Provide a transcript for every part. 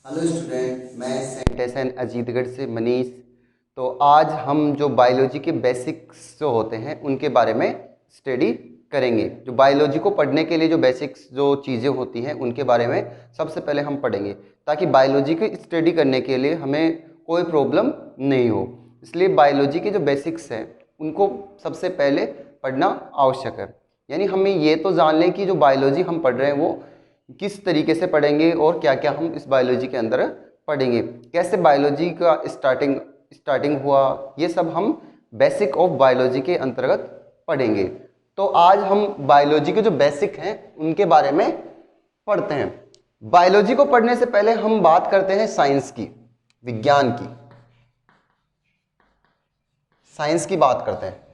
Hello student, मैं Saint S Ajitgarh से मनीष। तो आज हम जो बायोलॉजी के बेसिक्स जो होते हैं उनके बारे में स्टडी करेंगे। जो बायोलॉजी को पढ़ने के लिए जो बेसिक्स जो चीज़ें होती हैं उनके बारे में सबसे पहले हम पढ़ेंगे, ताकि बायोलॉजी की स्टडी करने के लिए हमें कोई प्रॉब्लम नहीं हो। इसलिए बायोलॉजी के जो बेसिक्स हैं उनको सबसे पहले पढ़ना आवश्यक है। यानी हमें ये तो जान लें कि जो बायोलॉजी हम पढ़ रहे हैं वो किस तरीके से पढ़ेंगे और क्या क्या हम इस बायोलॉजी के अंदर पढ़ेंगे, कैसे बायोलॉजी का स्टार्टिंग हुआ, ये सब हम बेसिक ऑफ बायोलॉजी के अंतर्गत पढ़ेंगे। तो आज हम बायोलॉजी के जो बेसिक हैं उनके बारे में पढ़ते हैं। बायोलॉजी को पढ़ने से पहले हम बात करते हैं साइंस की, विज्ञान की। साइंस की बात करते हैं।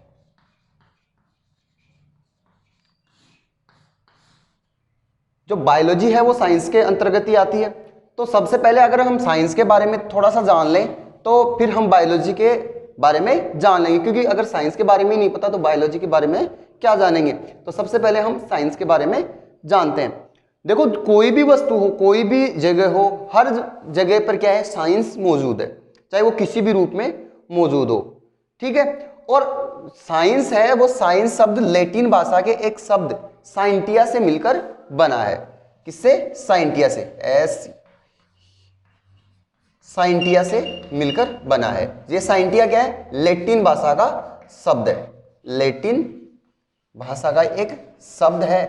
जो बायोलॉजी है वो साइंस के अंतर्गत ही आती है। तो सबसे पहले अगर हम साइंस के बारे में थोड़ा सा जान लें तो फिर हम बायोलॉजी के बारे में जान लेंगे, क्योंकि अगर साइंस के बारे में ही नहीं पता तो बायोलॉजी के बारे में क्या जानेंगे। तो सबसे पहले हम साइंस के बारे में जानते हैं। देखो, कोई भी वस्तु हो, कोई भी जगह हो, हर जगह पर क्या है, साइंस मौजूद है, चाहे वो किसी भी रूप में मौजूद हो। ठीक है। और साइंस है वो, साइंस शब्द लैटिन भाषा के एक शब्द साइंटिया से मिलकर बना है। किससे? साइंटिया से। साइंटिया से मिलकर बना है। ये साइंटिया क्या है? लैटिन भाषा का शब्द है, लैटिन भाषा का एक शब्द है।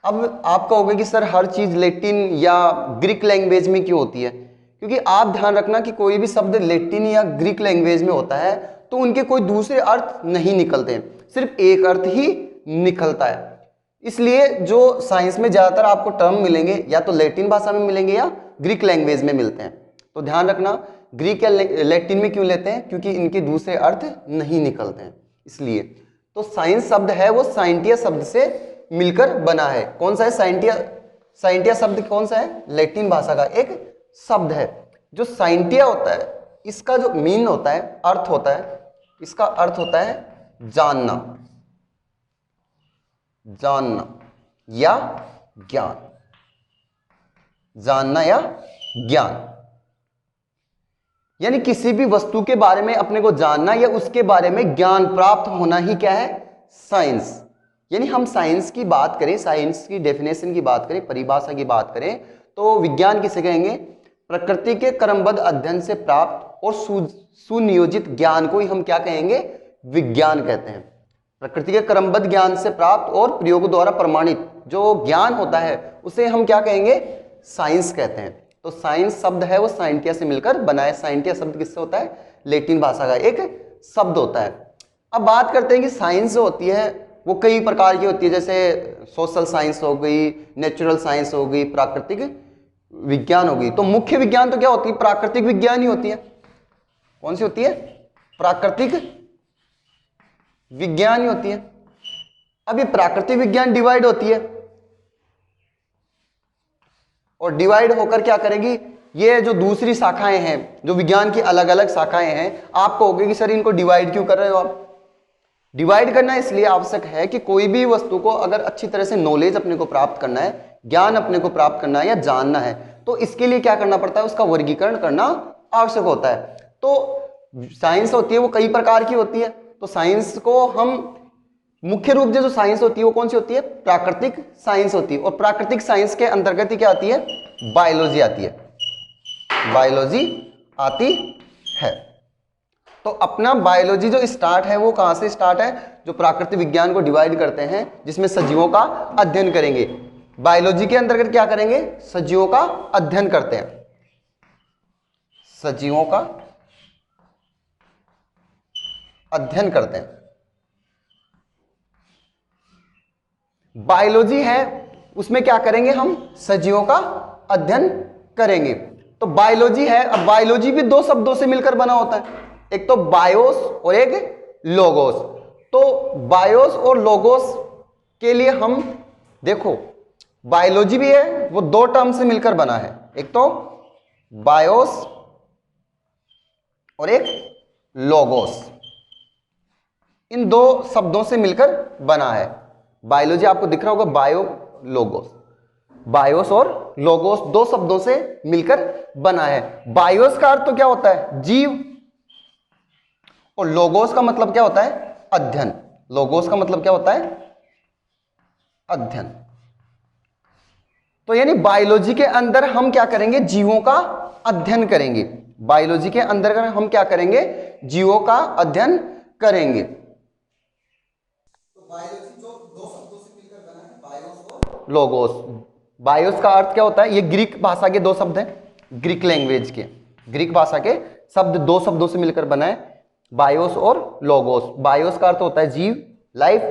अब आप कहोगे कि सर हर चीज लैटिन या ग्रीक लैंग्वेज में क्यों होती है? क्योंकि आप ध्यान रखना कि कोई भी शब्द लैटिन या ग्रीक लैंग्वेज में होता है तो उनके कोई दूसरे अर्थ नहीं निकलते हैं, सिर्फ एक अर्थ ही निकलता है। इसलिए जो साइंस में ज्यादातर आपको टर्म मिलेंगे या तो लैटिन भाषा में मिलेंगे या ग्रीक लैंग्वेज में मिलते हैं। तो ध्यान रखना, ग्रीक या लैटिन में क्यों लेते हैं? क्योंकि इनके दूसरे अर्थ नहीं निकलते हैं, इसलिए। तो साइंस शब्द है वो साइंटिया शब्द से मिलकर बना है। कौन सा है? साइंटिया। साइंटिया शब्द कौन सा है? लैटिन भाषा का एक शब्द है। जो साइंटिया होता है, इसका जो मीन होता है, अर्थ होता है, इसका अर्थ होता है जानना, जानना या ज्ञान, जानना या ज्ञान। यानी किसी भी वस्तु के बारे में अपने को जानना या उसके बारे में ज्ञान प्राप्त होना ही क्या है? साइंस। यानी हम साइंस की बात करें, साइंस की डेफिनेशन की बात करें, परिभाषा की बात करें, तो विज्ञान किसे कहेंगे? प्रकृति के क्रमबद्ध अध्ययन से प्राप्त और सुनियोजित ज्ञान को ही हम क्या कहेंगे? विज्ञान कहते हैं। प्रकृति के क्रमबद्ध ज्ञान से प्राप्त और प्रयोग द्वारा प्रमाणित जो ज्ञान होता है उसे हम क्या कहेंगे? साइंस कहते हैं। तो साइंस शब्द है वो साइंटिया से मिलकर बना है। साइंटिया शब्द किससे होता है? लैटिन भाषा का एक शब्द होता है। अब बात करते हैं कि साइंस जो होती है वो कई प्रकार की होती है, जैसे सोशल साइंस हो गई, नेचुरल साइंस हो गई, प्राकृतिक विज्ञान हो गई। तो मुख्य विज्ञान तो क्या होती है? प्राकृतिक विज्ञान ही होती है। कौन सी होती है? प्राकृतिक विज्ञान ही होती है। अब ये प्राकृतिक विज्ञान डिवाइड होती है और डिवाइड होकर क्या करेगी? ये जो दूसरी शाखाएं हैं, जो विज्ञान की अलग अलग शाखाएं हैं, आप कहोगे कि सर इनको डिवाइड क्यों कर रहे हो आप? डिवाइड करना इसलिए आवश्यक है कि कोई भी वस्तु को अगर अच्छी तरह से नॉलेज अपने को प्राप्त करना है, ज्ञान अपने को प्राप्त करना है या जानना है, तो इसके लिए क्या करना पड़ता है? उसका वर्गीकरण करना आवश्यक होता है। तो साइंस होती है वो कई प्रकार की होती है। तो साइंस को हम मुख्य रूप से जो साइंस होती है वो कौन सी होती है? प्राकृतिक साइंस होती है। और प्राकृतिक साइंस के अंतर्गत ही क्या आती है? बायोलॉजी आती है, बायोलॉजी आती है। तो अपना बायोलॉजी जो स्टार्ट है वो कहां से स्टार्ट है? जो प्राकृतिक विज्ञान को डिवाइड करते हैं, जिसमें सजीवों का अध्ययन करेंगे। बायोलॉजी के अंतर्गत क्या करेंगे? सजीवों का अध्ययन करते हैं, सजीवों का अध्ययन करते हैं। बायोलॉजी है उसमें क्या करेंगे? हम सजीवों का अध्ययन करेंगे। तो बायोलॉजी है, अब बायोलॉजी भी दो शब्दों से मिलकर बना होता है, एक तो बायोस और एक लोगोस। तो बायोस और लोगोस के लिए हम देखो, बायोलॉजी भी है वो दो टर्म से मिलकर बना है, एक तो बायोस और एक लोगोस। इन दो शब्दों से मिलकर बना है। बायोलॉजी आपको दिख रहा होगा, बायो लोगोस। बायोस और लोगोस दो शब्दों से मिलकर बना है। बायोस का अर्थ तो क्या होता है? जीव। और लोगोस का मतलब क्या होता है? अध्ययन। लोगोस का मतलब क्या होता है? अध्ययन। तो यानी बायोलॉजी के अंदर हम क्या करेंगे? जीवों का अध्ययन करेंगे। बायोलॉजी के अंदर हम क्या करेंगे? जीवों का अध्ययन करेंगे। तो बायोलॉजी जो दो शब्दों से मिलकर बना है, बायोस और लोगोस। बायोस का अर्थ क्या होता है? ये ग्रीक भाषा के दो शब्द हैं, ग्रीक लैंग्वेज के, ग्रीक भाषा के शब्द, दो शब्दों से मिलकर बना है, बायोस और लोगोस। बायोस का अर्थ होता है जीव, लाइफ,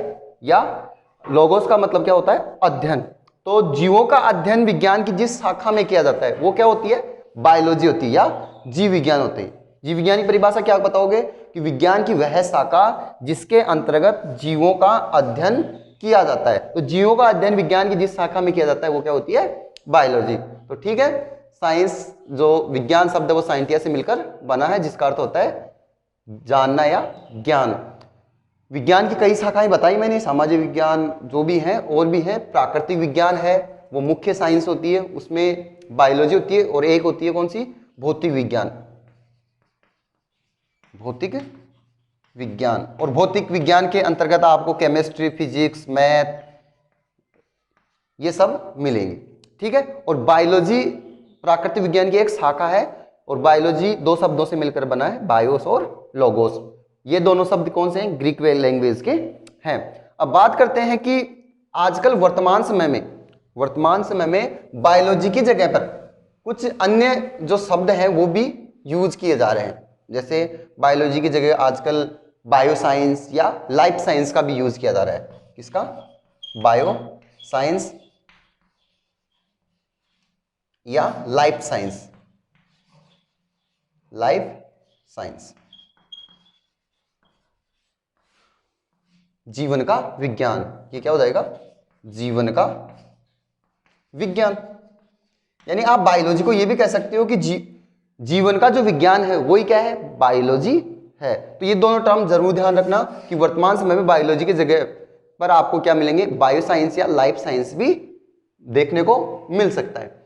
या लोगोस का मतलब क्या होता है? अध्ययन। तो जीवों का अध्ययन विज्ञान की जिस शाखा में किया जाता है वो क्या होती है? बायोलॉजी होती है या जीव विज्ञान होते हैं। जीव विज्ञान की परिभाषा क्या बताओगे? कि विज्ञान की वह शाखा जिसके अंतर्गत जीवों का अध्ययन किया जाता है। तो जीवों का अध्ययन विज्ञान की जिस शाखा में किया जाता है वो क्या होती है? बायोलॉजी। तो ठीक है, साइंस जो विज्ञान शब्द है वो साइंटिया से मिलकर बना है, जिसका अर्थ होता है जानना या ज्ञान। विज्ञान की कई शाखाएं बताई मैंने, सामाजिक विज्ञान जो भी है, और भी है, प्राकृतिक विज्ञान है, वो मुख्य साइंस होती है, उसमें बायोलॉजी होती है, और एक होती है कौन सी? भौतिक विज्ञान। भौतिक विज्ञान। और भौतिक विज्ञान के अंतर्गत आपको केमिस्ट्री, फिजिक्स, मैथ, ये सब मिलेंगे। ठीक है। और बायोलॉजी प्राकृतिक विज्ञान की एक शाखा है, और बायोलॉजी दो शब्दों से मिलकर बना है, बायोस और लोगोस। ये दोनों शब्द कौन से हैं? ग्रीक लैंग्वेज के हैं। अब बात करते हैं कि आजकल वर्तमान समय में बायोलॉजी की जगह पर कुछ अन्य जो शब्द हैं वो भी यूज किए जा रहे हैं। जैसे बायोलॉजी की जगह आजकल बायो साइंस या लाइफ साइंस का भी यूज किया जा रहा है। किसका? बायो साइंस या लाइफ साइंस। लाइफ साइंस, जीवन का विज्ञान। ये क्या हो जाएगा? जीवन का विज्ञान। यानी आप बायोलॉजी को ये भी कह सकते हो कि जीवन का जो विज्ञान है वही क्या है? बायोलॉजी है। तो ये दोनों टर्म जरूर ध्यान रखना कि वर्तमान समय में बायोलॉजी की जगह पर आपको क्या मिलेंगे? बायो साइंस या लाइफ साइंस भी देखने को मिल सकता है।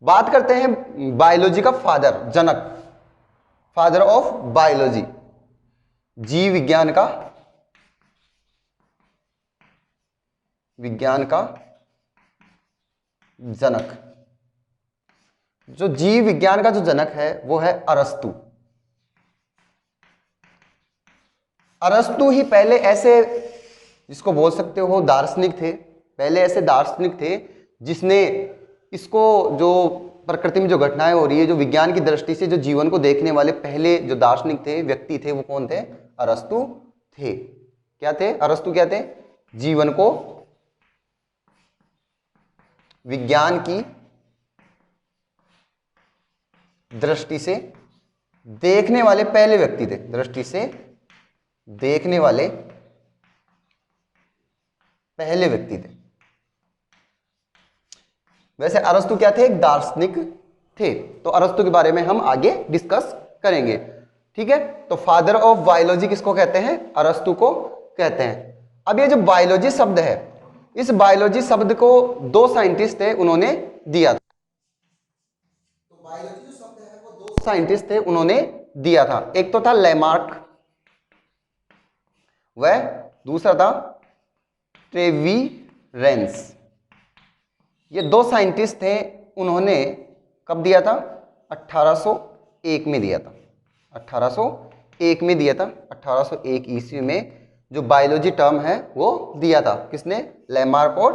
बात करते हैं बायोलॉजी का father, Janak, father of biology, जीव विज्ञान का जनक। जो जीव विज्ञान का जो जनक है वो है अरस्तु। अरस्तु ही पहले ऐसे, जिसको बोल सकते हो दार्शनिक थे, पहले ऐसे दार्शनिक थे जिसने इसको, जो प्रकृति में जो घटनाएं हो रही है, जो विज्ञान की दृष्टि से जो जीवन को देखने वाले पहले जो दार्शनिक थे, व्यक्ति थे, वो कौन थे? अरस्तु थे। क्या थे? अरस्तु क्या थे? जीवन को विज्ञान की दृष्टि से देखने वाले पहले व्यक्ति थे। दृष्टि से देखने वाले पहले व्यक्ति थे। वैसे अरस्तु क्या थे? एक दार्शनिक थे। तो अरस्तु के बारे में हम आगे डिस्कस करेंगे। ठीक है। तो फादर ऑफ बायोलॉजी किसको कहते हैं? अरस्तु को कहते हैं। अब ये जो बायोलॉजी शब्द है, इस बायोलॉजी शब्द को दो साइंटिस्ट थे, उन्होंने दिया था। तो बायोलॉजी जो शब्द है वो दो साइंटिस्ट थे, उन्होंने दिया था। एक तो था लेमार्क, वह दूसरा था ट्रेवीरेंस। ये दो साइंटिस्ट थे, उन्होंने कब दिया था? 1801 में दिया था। 1801 में दिया था। 1801 ईस्वी में जो बायोलॉजी टर्म है वो दिया था। किसने? लेमार्क और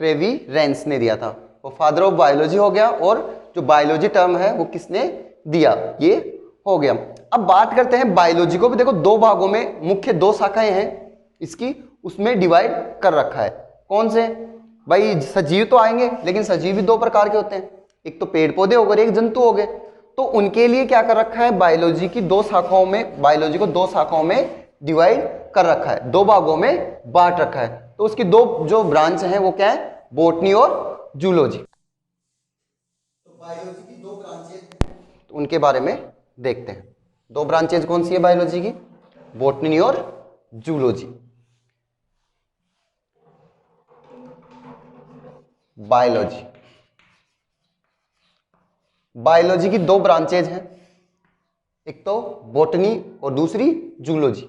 ट्रेवीरेंस ने दिया था। वो फादर ऑफ बायोलॉजी हो गया, और जो बायोलॉजी टर्म है वो किसने दिया? ये हो गया। अब बात करते हैं बायोलॉजी को भी। देखो दो भागों में, मुख्य दो शाखाएं हैं इसकी, उसमें डिवाइड कर रखा है। कौन से? भाई सजीव तो आएंगे, लेकिन सजीव भी दो प्रकार के होते हैं, एक तो पेड़ पौधे हो गए, एक जंतु हो गए। तो उनके लिए क्या कर रखा है? बायोलॉजी की दो शाखाओं में, बायोलॉजी को दो शाखाओं में डिवाइड कर रखा है, दो भागों में बांट रखा है। तो उसकी दो जो ब्रांच हैं वो क्या है? बॉटनी और जूलॉजी। तो बायोलॉजी की दो ब्रांचेज, तो उनके बारे में देखते हैं। दो ब्रांचेज कौन सी है बायोलॉजी की? बॉटनी और जूलॉजी। बायोलॉजी। बायोलॉजी की दो ब्रांचेज हैं, एक तो बॉटनी और दूसरी जूलॉजी,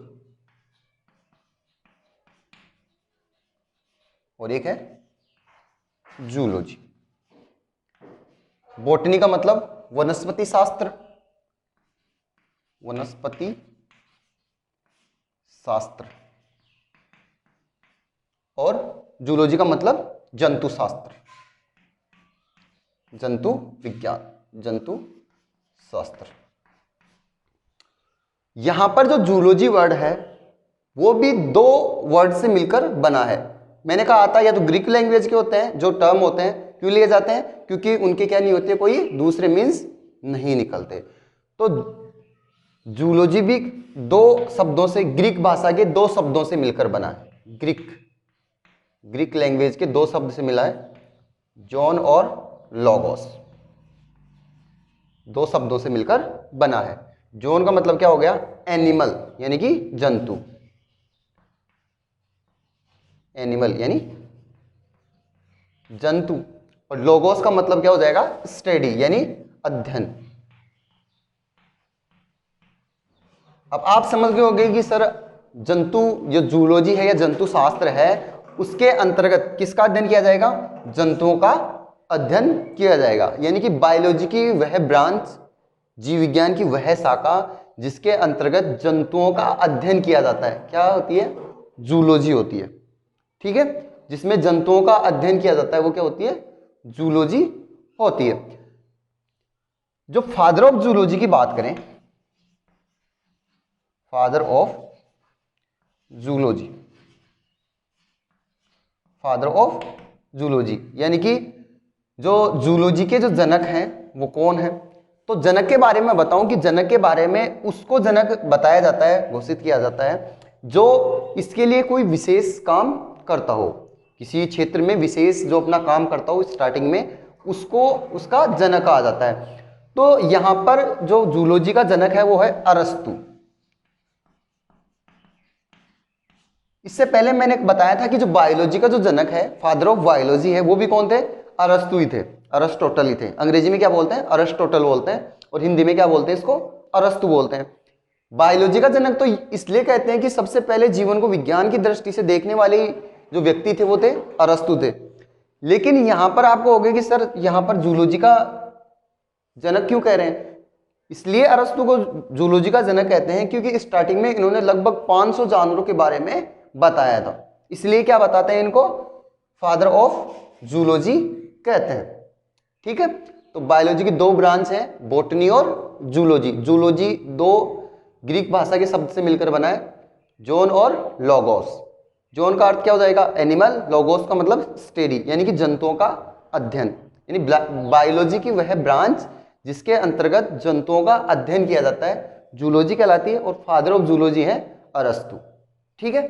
और एक है जूलॉजी। बॉटनी का मतलब वनस्पति शास्त्र, वनस्पति शास्त्र, और जूलॉजी का मतलब जंतु शास्त्र, जंतु विज्ञान, जंतु शास्त्र। यहां पर जो जूलॉजी वर्ड है वो भी दो वर्ड से मिलकर बना है। मैंने कहा था या तो ग्रीक लैंग्वेज के होते हैं जो टर्म होते हैं, क्यों लिए जाते हैं, क्योंकि उनके क्या नहीं होते, कोई दूसरे मीन्स नहीं निकलते। तो जूलॉजी भी दो शब्दों से, ग्रीक भाषा के दो शब्दों से मिलकर बना है। ग्रीक लैंग्वेज के दो शब्द से मिला है, जॉन और लॉगोस, दो शब्दों से मिलकर बना है। जॉन का मतलब क्या हो गया, एनिमल यानी कि जंतु, एनिमल यानी जंतु, और लोगोस का मतलब क्या हो जाएगा, स्टडी यानी अध्ययन। अब आप समझ गए होंगे कि सर जंतु जो जूलॉजी है या जंतु शास्त्र है उसके अंतर्गत किसका अध्ययन किया जाएगा, जंतुओं का अध्ययन किया जाएगा। यानी कि बायोलॉजी की वह ब्रांच, जीव विज्ञान की वह शाखा जिसके अंतर्गत जंतुओं का अध्ययन किया जाता है, क्या होती है, जूलॉजी होती है। ठीक है, जिसमें जंतुओं का अध्ययन किया जाता है वो क्या होती है, जूलॉजी होती है। जो फादर ऑफ जूलॉजी की बात करें, father of zoology, father of zoology यानी कि जो जूलॉजी के जो जनक हैं वो कौन है। तो जनक के बारे में बताऊं कि जनक के बारे में उसको जनक बताया जाता है, घोषित किया जाता है जो इसके लिए कोई विशेष काम करता हो, किसी क्षेत्र में विशेष जो अपना काम करता हो स्टार्टिंग में, उसको उसका जनक कहा जाता है। तो यहां पर जो जूलॉजी का जनक है वो है अरस्तु। इससे पहले मैंने बताया था कि जो बायोलॉजी का जो जनक है, फादर ऑफ बायोलॉजी है, वो भी कौन थे, अरस्तु ही थे, अरिस्टोटल ही थे। अंग्रेजी में क्या बोलते हैं, अरिस्टोटल बोलते हैं, और हिंदी में क्या बोलते हैं, इसको अरस्तु बोलते हैं। बायोलॉजी का जनक तो इसलिए कहते हैं कि सबसे पहले जीवन को विज्ञान की दृष्टि से देखने वाले जो व्यक्ति थे वो थे अरस्तु थे। लेकिन यहां पर आपको होगा कि सर यहां पर जूलॉजी का जनक क्यों कह रहे हैं, इसलिए अरस्तु को जूलॉजी का जनक कहते हैं क्योंकि स्टार्टिंग में इन्होंने लगभग 500 जानवरों के बारे में बताया था, इसलिए क्या बताते हैं इनको, फादर ऑफ जूलॉजी कहते हैं। ठीक है, तो बायोलॉजी की दो ब्रांच है, बॉटनी और जूलॉजी। जूलॉजी दो ग्रीक भाषा के शब्द से मिलकर बना है, जॉन और लोगोस। जॉन का अर्थ क्या हो जाएगा, एनिमल, लोगोस का मतलब स्टडी यानी कि जंतुओं का अध्ययन, यानी बायोलॉजी की वह ब्रांच जिसके अंतर्गत जंतुओं का अध्ययन किया जाता है, जूलॉजी कहलाती है, और फादर ऑफ जूलॉजी है अरस्तु। ठीक है,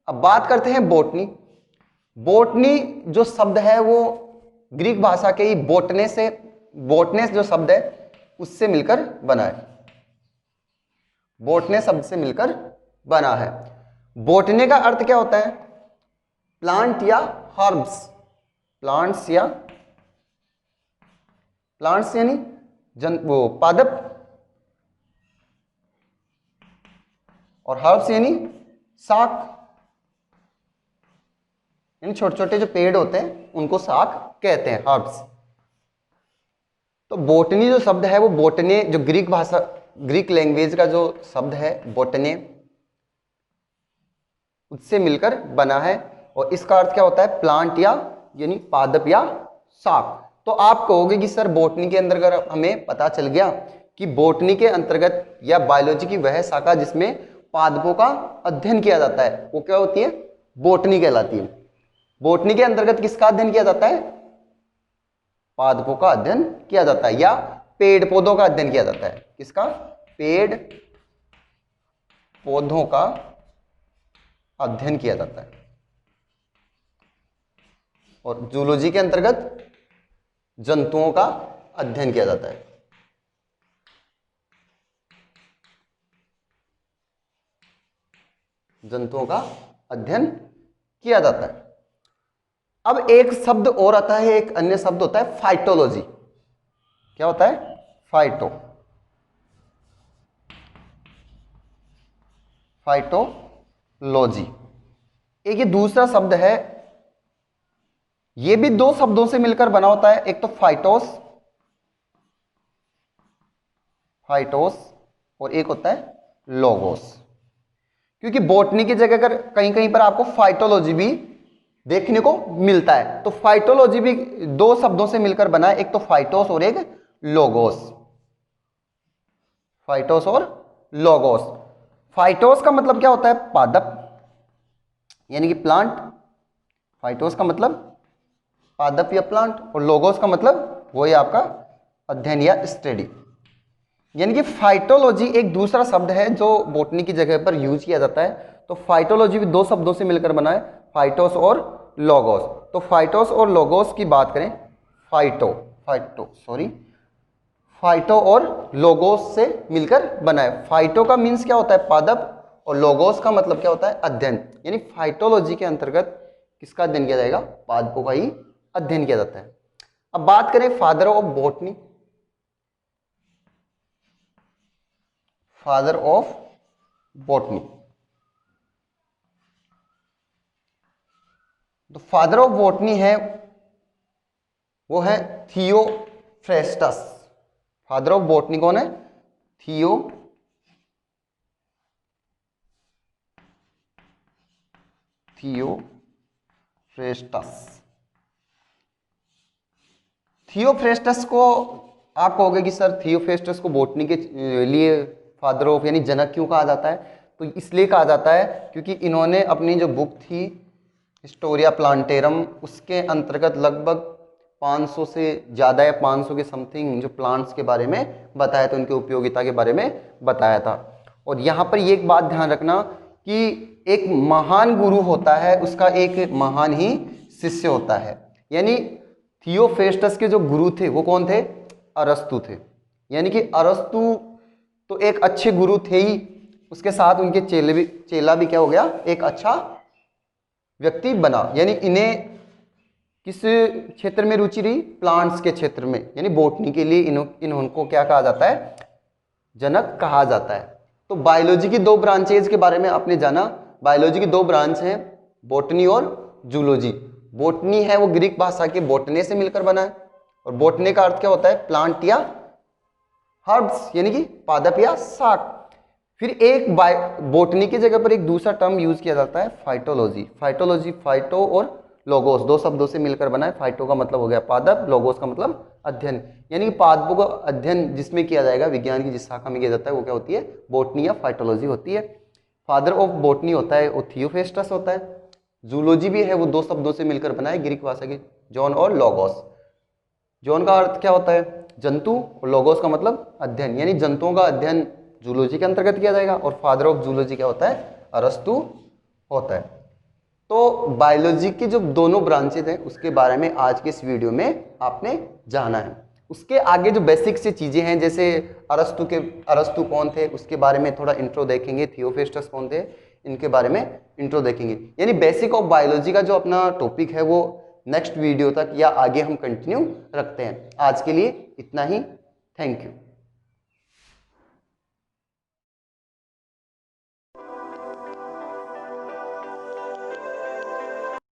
अब बात करते हैं बॉटनी। बॉटनी जो शब्द है वो ग्रीक भाषा के ही बोटनेस जो शब्द है उससे मिलकर बना है, बोटने शब्द से मिलकर बना है। बोटने का अर्थ क्या होता है, प्लांट या हर्ब्स, प्लांट्स यानी वो पादप, और हर्ब्स यानी शाक, यानी छोटे छोटे जो पेड़ होते हैं उनको शाक कहते हैं, हर्ब्स। तो बोटनी जो शब्द है वो बोटने, जो ग्रीक लैंग्वेज का जो शब्द है बोटने, उससे मिलकर बना है, और इसका अर्थ क्या होता है, प्लांट यानी पादप या शाक। तो आप कहोगे कि सर बोटनी के अंतर्गत हमें पता चल गया कि बोटनी के अंतर्गत या बायोलॉजी की वह शाखा जिसमें पादपों का अध्ययन किया जाता है वो क्या होती है, बोटनी कहलाती है। बोटनी के अंतर्गत किसका अध्ययन किया जाता है, पादपों का अध्ययन किया जाता है, या पेड़ पौधों का अध्ययन किया जाता है। किसका, पेड़ पौधों का अध्ययन किया जाता है। और जूलॉजी के अंतर्गत जंतुओं का अध्ययन किया जाता है। जंतुओं का अध्ययन किया जाता है। अब एक शब्द और आता है, एक अन्य शब्द होता है फाइटोलॉजी। क्या होता है? फाइटोलॉजी। एक ये दूसरा शब्द है, ये भी दो शब्दों से मिलकर बना होता है, एक तो फाइटोस और एक होता है लोगोस। क्योंकि बॉटनी की जगह अगर कहीं कहीं पर आपको फाइटोलॉजी भी देखने को मिलता है, तो फाइटोलॉजी भी दो शब्दों से मिलकर बना है, एक तो फाइटोस और एक लोगोस। फाइटोस और लोगोस। फाइटोस का मतलब क्या होता है? पादप, यानी कि प्लांट। फाइटोस का मतलब पादप या प्लांट, और लोगोस का मतलब वही आपका अध्ययन या स्टडी। यानी कि फाइटोलॉजी एक दूसरा शब्द है जो बॉटनी की जगह पर यूज किया जाता है। तो फाइटोलॉजी भी दो शब्दों से मिलकर बना है, फाइटोस और लोगोस। तो फाइटोस और लोगोस की बात करें, फाइटो और लोगोस से मिलकर बना है। फाइटो का मीन्स क्या होता है? पादप, और लोगोस का मतलब क्या होता है? अध्ययन। यानी फाइटोलॉजी के अंतर्गत किसका अध्ययन किया जाएगा? पादपों का ही अध्ययन किया जाता है। अब बात करें father of botany. Father of botany, तो फादर ऑफ बॉटनी है वो है थियोफ्रेस्टस। फादर ऑफ बॉटनी कौन है? थियोफ्रेस्टस को आप कहोगे कि सर थियोफ्रेस्टस को बॉटनी के लिए फादर ऑफ यानी जनक क्यों कहा जाता है? तो इसलिए कहा जाता है क्योंकि इन्होंने अपनी जो बुक थी हिस्टोरिया प्लांटेरम, उसके अंतर्गत लगभग 500 से ज़्यादा या 500 के समथिंग जो प्लांट्स के बारे में बताया था, उनकी उपयोगिता के बारे में बताया था। और यहाँ पर ये एक बात ध्यान रखना कि एक महान गुरु होता है, उसका एक महान ही शिष्य होता है। यानी थियोफ्रेस्टस के जो गुरु थे वो कौन थे? अरस्तु थे। यानी कि अरस्तु तो एक अच्छे गुरु थे ही, उसके साथ उनके चेला भी क्या हो गया? एक अच्छा व्यक्ति बना। यानी इन्हें किस क्षेत्र में रुचि रही? प्लांट्स के क्षेत्र में। यानी बॉटनी के लिए इनको क्या कहा जाता है? जनक कहा जाता है। तो बायोलॉजी की दो ब्रांचेज के बारे में आपने जाना। बायोलॉजी की दो ब्रांच हैं, बॉटनी और जूलॉजी। बॉटनी है वो ग्रीक भाषा के बॉटने से मिलकर बना है, और बॉटनी का अर्थ क्या होता है? प्लांट या हर्ब्स, यानी कि पादप या शाक। फिर एक बॉटनी की जगह पर एक दूसरा टर्म यूज किया जाता है, फाइटोलॉजी। फाइटो और लोगोस दो शब्दों से मिलकर बना है। फाइटो का मतलब हो गया पादप, लोगोस का मतलब अध्ययन। यानी कि पादपों का अध्ययन जिसमें किया जाएगा, विज्ञान की जिस शाखा में किया जाता है वो क्या होती है? बॉटनी या फाइटोलॉजी होती है। फादर ऑफ बॉटनी होता है वो थियोफ्रेस्टस होता है। जूलॉजी भी है वो दो शब्दों से मिलकर बना है, ग्रीक भाषा के, जॉन और लोगोस। जॉन का अर्थ क्या होता है? जंतु, और लोगोस का मतलब अध्ययन। यानी जंतुओं का अध्ययन जूलॉजी के अंतर्गत किया जाएगा। और फादर ऑफ जूलॉजी क्या होता है? अरस्तु होता है। तो बायोलॉजी की जो दोनों ब्रांचेज हैं उसके बारे में आज के इस वीडियो में आपने जाना है। उसके आगे जो बेसिक से चीजें हैं, जैसे अरस्तु कौन थे उसके बारे में थोड़ा इंट्रो देखेंगे, थियोफ्रेस्टस कौन थे इनके बारे में इंट्रो देखेंगे। यानी बेसिक ऑफ बायोलॉजी का जो अपना टॉपिक है वो नेक्स्ट वीडियो तक या आगे हम कंटिन्यू रखते हैं। आज के लिए इतना ही। Thank you.